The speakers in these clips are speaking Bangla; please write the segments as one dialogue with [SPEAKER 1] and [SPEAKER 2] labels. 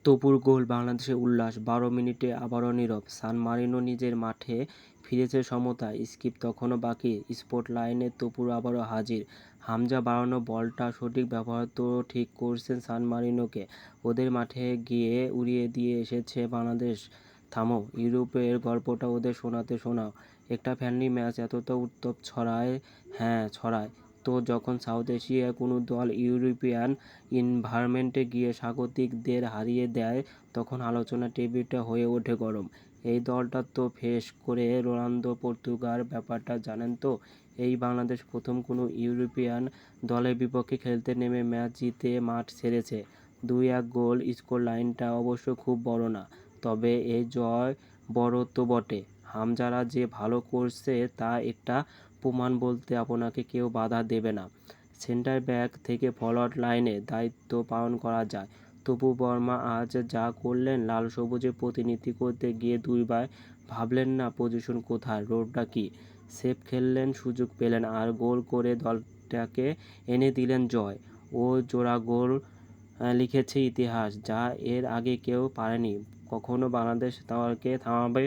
[SPEAKER 1] তপুর গোল, বাংলাদেশের উল্লাস। ১২ মিনিটে আবারও নীরব। সান মারিনো নিজের মাঠে ফিরেছে সমতায়। স্কিপ তখনও বাকি। স্পটলাইনে তপুর আবারও হাজির। হামজা বাড়ানো বলটা সঠিক ব্যবহার তো ঠিক করছেন সান মারিনোকে। ওদের মাঠে গিয়ে উড়িয়ে দিয়ে এসেছে বাংলাদেশ। থামো, ইউরোপের গল্পটা ওদের শোনাও। একটা ফ্রেন্ডলি ম্যাচ এতটা উত্তাপ ছড়ায়? হ্যাঁ, ছড়ায়। তো যখন সাউথ এশিয়ার কোনো দল ইউরোপিয়ান এনভায়রনমেন্টে গিয়ে স্বাগতিকদের হারিয়ে দেয়, তখন আলোচনার টেবিলটা হয়ে ওঠে গরম। এই দলটা তো ফেস করে রোনালদো পর্তুগাল। ব্যাপারটা জানেন তো? এই বাংলাদেশ প্রথম কোনো ইউরোপিয়ান দলের বিপক্ষে খেলতে নেমে ম্যাচ জিতে মাঠ ছেড়েছে। ২-১ গোল স্কোরলাইনটা অবশ্য খুব বড় না, তবে এই জয় বড় তো বটে। হামজারা যে ভালো করছে তা একটা প্রমাণ বলতে আপনাকে কেউ বাধা দেবে না। সেন্টার ব্যাক থেকে ফরওয়ার্ড লাইনে দায়িত্ব পালন করা যায়। তপু বর্মা আজ যা করলেন, লাল সবুজে প্রতিনিধি করতে গিয়ে দুইবার ভাবলেন না পজিশন কোথায়, রোলটা কী। সেফ খেললেন, সুযোগ পেলেন, আর গোল করে দলটাকে এনে দিলেন জয়। ও জোড়া গোল লিখেছে ইতিহাস, যা এর আগে কেউ পারেনি কখনো। বাংলাদেশ দলকে থামাবে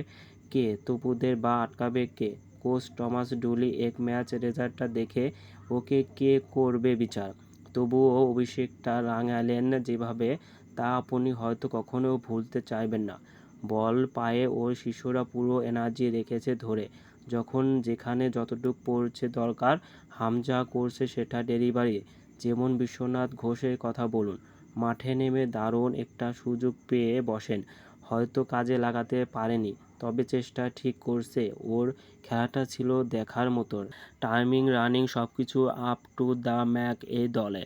[SPEAKER 1] কে? তপুদের বা আটকাবে কে? কোচ টমাস ডুলি এক ম্যাচ রেজাল্টটা দেখে ওকে কে করবে বিচার? তবুও অভিষেকটা রাঙালেন যেভাবে, তা আপনি হয়তো কখনো ভুলতে চাইবেন না। বল পায়ে ওর শিষ্যরা পুরো এনার্জি রেখেছে ধরে, যখন যেখানে যতটুকু পড়ছে দরকার। হামজা করছে সেটা ডেলিভারি। যেমন বিশ্বনাথ ঘোষের কথা বলুন, মাঠে নেমে দারুণ একটা সুযোগ পেয়ে বসেন। হয়তো কাজে লাগাতে পারেনি, তবে চেষ্টা ঠিক করছে। ওর খেলাটা ছিল দেখার মতো। টাইমিং, রানিং সবকিছু আপ টু দ্য ম্যাক এই দলে।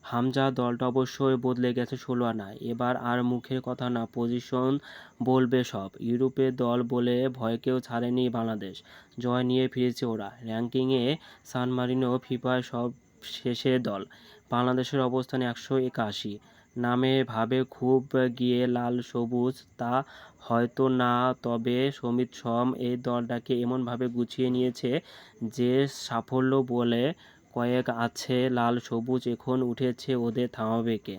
[SPEAKER 1] হামজা দলটা অবশ্যই বদলে গেছে ১৬ আনায়। এবার আর মুখের কথা না, পজিশন বলবে সব। ইউরোপের দল বলে ভয় কেউ ছাড়েনি বাংলাদেশ। জয় নিয়ে ফিরেছে ওরা। র্যাঙ্কিংয়ে সান মারিনো ফিফার সব শেষের দল। বাংলাদেশের অবস্থান ১৮১। নামে ভাবে খুব গিয়ে লাল সবুজ, তা হয়তো না, তবে সমিত সম এই দলটাকে এমনভাবে গুছিয়ে নিয়েছে যে সাফল্য বলে কয়েক আছে। লাল সবুজ এখন উঠেছে, ওদের থামাবে কে?